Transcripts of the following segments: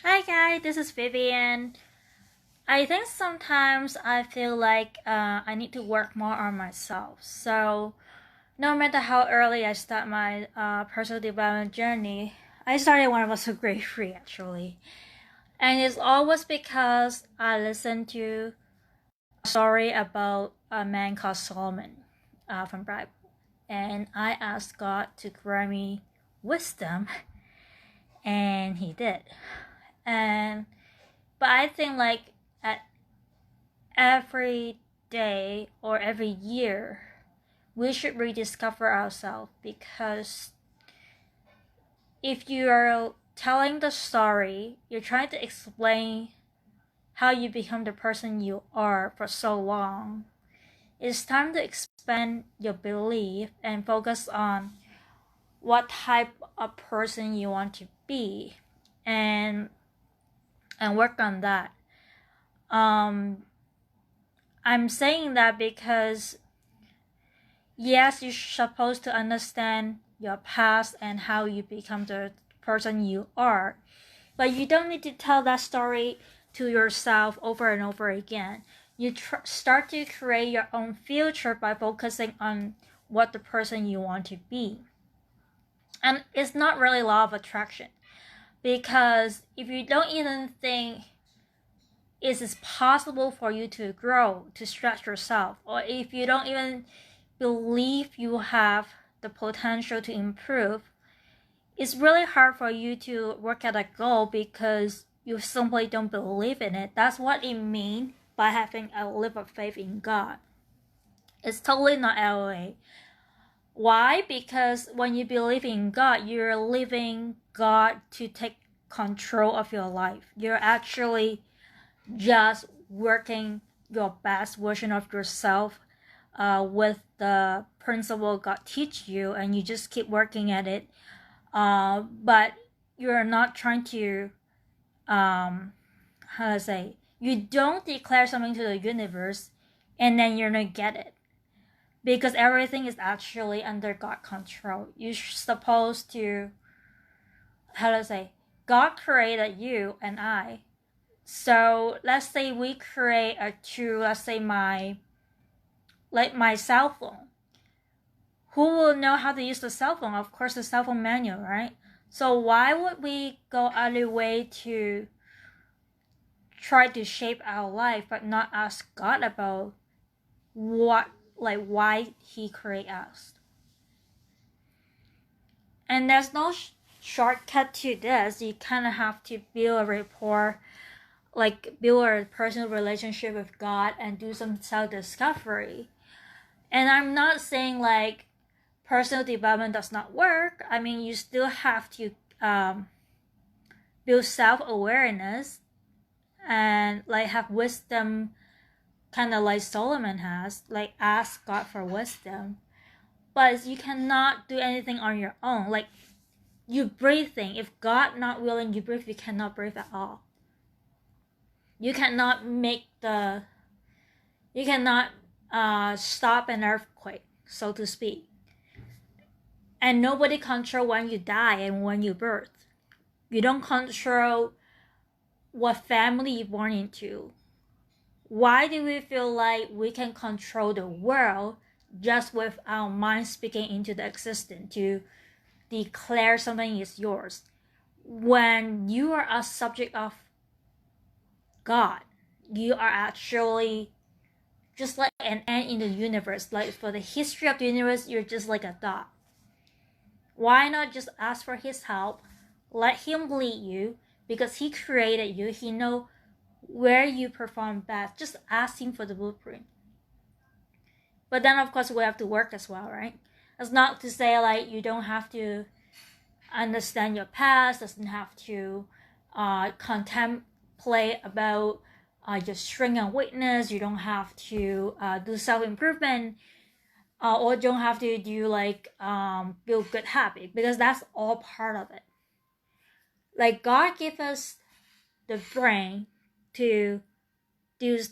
Hi guys, this is Vivian. I think sometimes I feel like I need to work more on myself. So no matter how early I start my personal development journey, I started when I was grade 3 actually. And it's always because I listened to a story about a man called Solomon from Bible. And I asked God to grant me wisdom, and he did. And but I think like at every day or every year, we should rediscover ourselves, because if you are telling the story, you're trying to explain how you become the person you are for so long. It's time to expand your belief and focus on what type of person you want to be, and work on that. I'm saying that because yes, you're supposed to understand your past and how you become the person you are, but you don't need to tell that story to yourself over and over again. You start to create your own future by focusing on what the person you want to be. And it's not really law of attraction, because if you don't even think it is possible for you to grow, to stretch yourself, or if you don't even believe you have the potential to improve, it's really hard for you to work at a goal because you simply don't believe in it. That's what it means by having a leap of faith in God. It's totally not LOA. Why? Because when you believe in God, you're leaving God to take control of your life. You're actually just working your best version of yourself with the principle God teach you, and you just keep working at it. But you're not trying to, how to say, you don't declare something to the universe and then you're gonna get it, because everything is actually under God control. You're supposed to, how to say, God created you and I. So let's say we create a tool, let's say my cell phone. Who will know how to use the cell phone? Of course, the cell phone manual, right? So why would we go out of the way to try to shape our life but not ask God about why he created us? And there's no shortcut to this. You kind of have to build a rapport, build a personal relationship with God and do some self-discovery. And I'm not saying personal development does not work. I mean, you still have to build self-awareness and have wisdom, kind of like Solomon has, ask God for wisdom. But you cannot do anything on your own. You breathing, if God not willing you breathe, you cannot breathe at all. You cannot stop an earthquake, so to speak. And nobody control when you die and when you birth. You don't control what family you're born into. Why do we feel like we can control the world just with our mind speaking into the existence to declare something is yours? When you are a subject of God, you are actually just like an ant in the universe. Like for the history of the universe, you're just like a dot. Why not just ask for his help? Let him lead you, because he created you. He knows where you perform best. Just ask him for the blueprint. But then of course we have to work as well, right? It's not to say you don't have to understand your past, doesn't have to contemplate about your strength and weakness. You don't have to do self-improvement, or don't have to do build good habit, because that's all part of it. God gave us the brain to do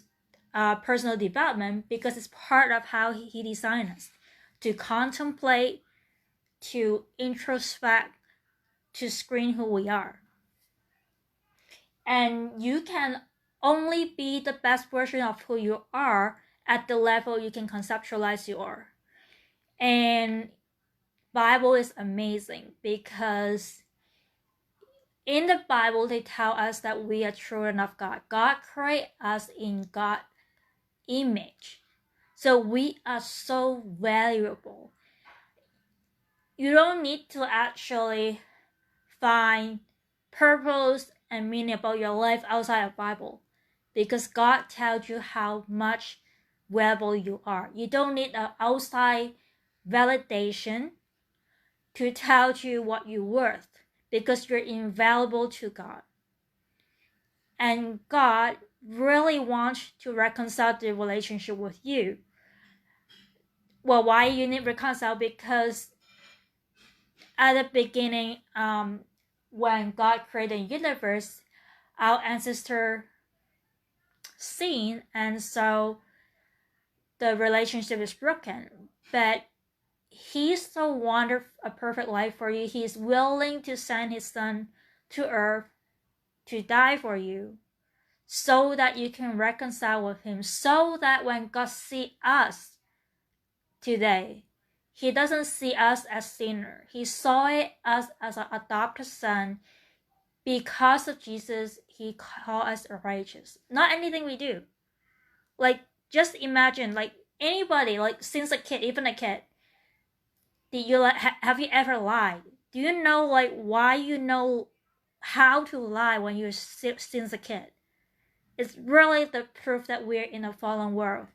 personal development, because it's part of how he designed us to contemplate, to introspect, to screen who we are. And you can only be the best version of who you are at the level you can conceptualize you are. And Bible is amazing because in the Bible they tell us that we are children of God. God created us in God's image. So we are so valuable. You don't need to actually find purpose and meaning about your life outside of Bible, because God tells you how much valuable you are. You don't need an outside validation to tell you what you're worth, because you're invaluable to God. And God really wants to reconcile the relationship with you. Well, why you need reconcile? Because at the beginning, when God created the universe, our ancestor sinned, and so the relationship is broken. But He so wanted a perfect life for you. He's willing to send His Son to earth to die for you, so that you can reconcile with Him, so that when God sees us today, He doesn't see us as sinners. He saw us as an adopted son. Because of Jesus, He called us righteous. Not anything we do. Like, just imagine, like, anybody, like, since a kid, even a kid, did you have you ever lied? Do you know, like, why you know how to lie when you're since a kid? It's really the proof that we're in a fallen world.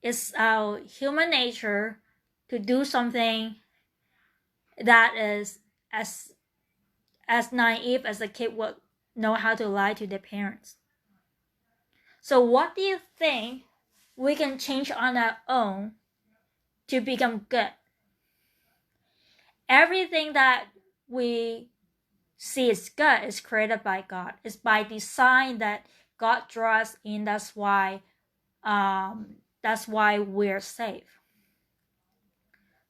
It's our human nature to do something that is as naive as a kid would know how to lie to their parents. So what do you think we can change on our own to become good? Everything that we see is good is created by God. It's by design that God draws in. That's why we're safe.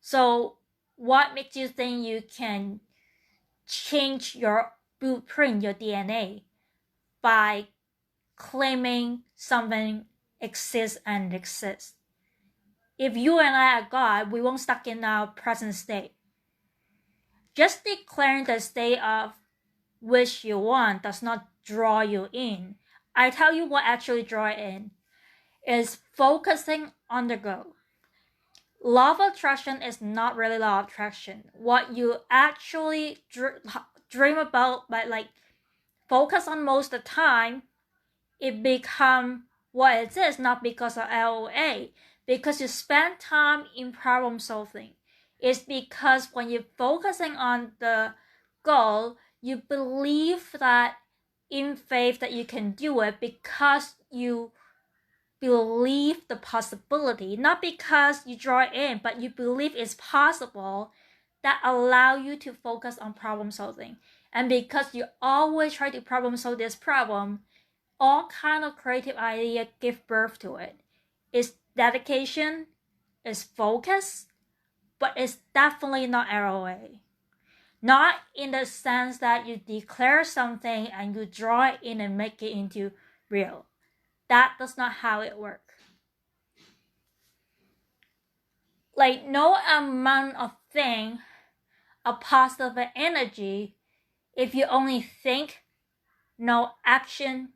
So what makes you think you can change your blueprint, your DNA, by claiming something exists and exists? If you and I are God, we won't stuck in our present state. Just declaring the state of which you want does not draw you in. I tell you what actually draw in is focusing on the goal. Law of attraction is not really law of attraction. What you actually dream about, but like focus on most of the time, it become what it is, not because of LOA, because you spend time in problem solving. It's because when you're focusing on the goal, you believe that in faith that you can do it, because you believe the possibility, not because you draw it in, but you believe it's possible, that allow you to focus on problem solving. And because you always try to problem solve this problem, all kind of creative idea give birth to it. It's dedication, it's focus, but it's definitely not LOA. Not in the sense that you declare something and you draw it in and make it into real. That does not how it works. Like, no amount of thing a positive energy if you only think, no action,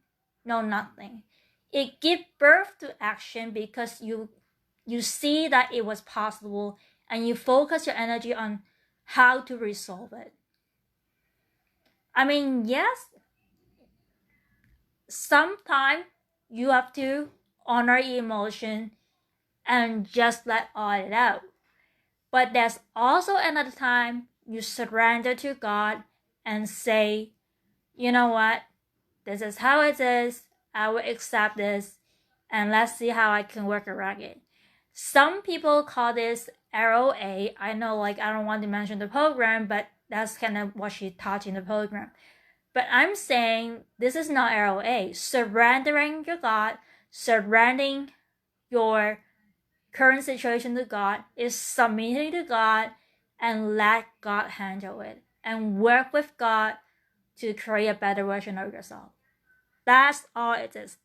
no nothing. It gives birth to action because you see that it was possible and you focus your energy on how to resolve it. I mean, yes, sometimes you have to honor emotion and just let all it out. But there's also another time you surrender to God and say, you know what, this is how it is, I will accept this, and let's see how I can work around it. Some people call this ROA. I know, like, I don't want to mention the program, but that's kind of what she taught in the program. But I'm saying this is not ROA. Surrendering your God, surrendering your current situation to God is submitting to God and let God handle it and work with God to create a better version of yourself. That's all it is.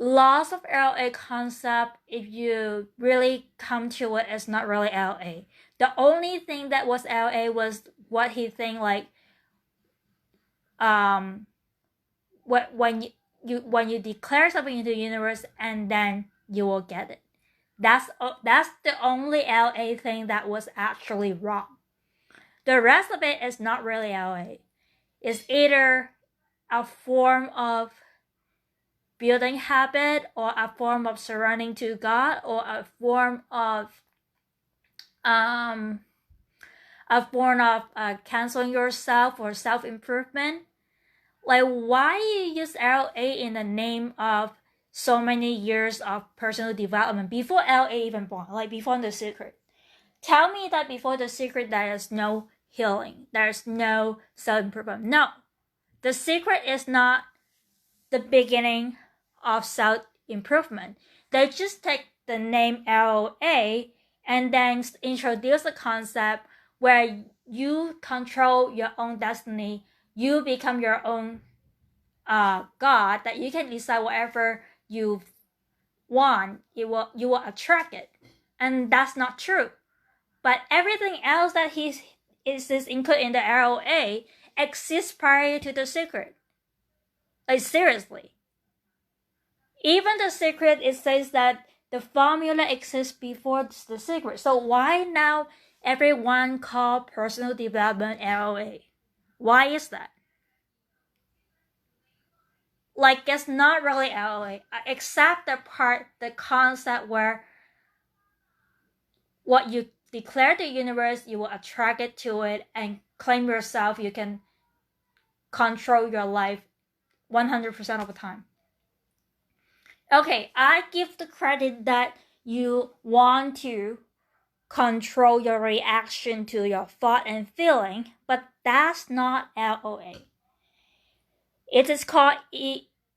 Lots of LA concept, if you really come to it, is not really LA. The only thing that was LA was what he think like when you declare something into the universe and then you will get it. That's the only LA thing that was actually wrong. The rest of it is not really LA. It's either a form of building habit, or a form of surrendering to God, or a form of canceling yourself or self-improvement. Like, why you use LA in the name of so many years of personal development before LA even born, like before The Secret? Tell me that before The Secret there is no healing, there's no self-improvement. No, The Secret is not the beginning of self-improvement. They just take the name LA and then introduce a concept where you control your own destiny. You become your own God, that you can decide whatever you want, you will attract it. And that's not true. But everything else that is included in the LA exists prior to The Secret. Like, seriously. Even The Secret, it says that the formula exists before The Secret. So why now everyone call personal development LA? Why is that? Like, it's not really LA, except the concept where what you declare to the universe, you will attract it to it, and claim yourself. You can control your life 100% of the time. Okay, I give the credit that you want to control your reaction to your thought and feeling, but that's not LOA. It is called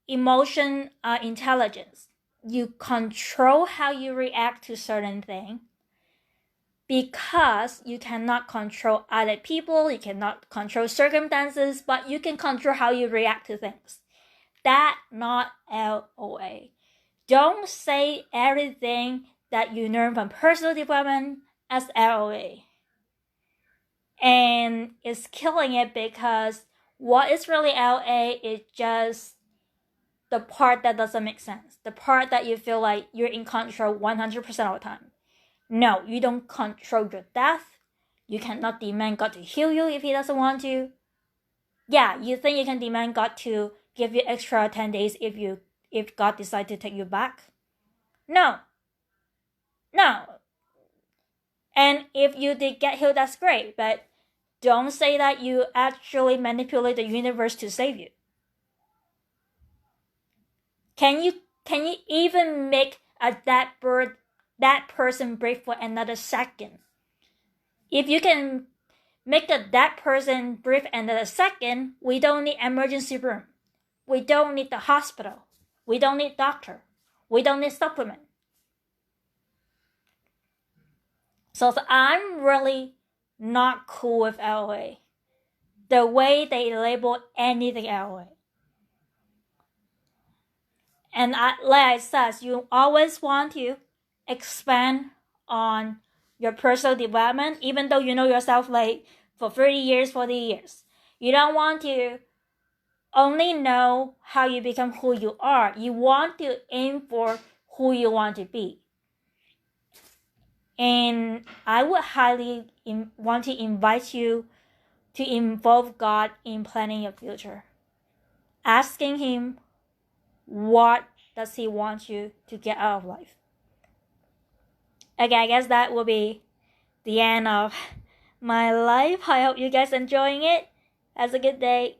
emotion intelligence. You control how you react to certain things because you cannot control other people, you cannot control circumstances, but you can control how you react to things. That's not LOA. Don't say everything that you learn from personal development as LOA. And it's killing it, because what is really LA is just the part that doesn't make sense. The part that you feel like you're in control 100% of the time. No, you don't control your death. You cannot demand God to heal you if He doesn't want to. Yeah, you think you can demand God to give you extra 10 days if God decides to take you back? No. And if you did get healed, that's great, but don't say that you actually manipulate the universe to save you. Can you even make that person breathe for another second? If you can make that person breathe another second, we don't need emergency room. We don't need the hospital. We don't need doctor. We don't need supplement. So I'm really not cool with LOA. The way they label anything LOA. And like I said, you always want to expand on your personal development, even though you know yourself like for 30 years, 40 years. You don't want to only know how you become who you are. You want to aim for who you want to be. And I would highly want to invite you to involve God in planning your future. Asking Him, what does He want you to get out of life? Okay, I guess that will be the end of my life. I hope you guys enjoying it. Have a good day.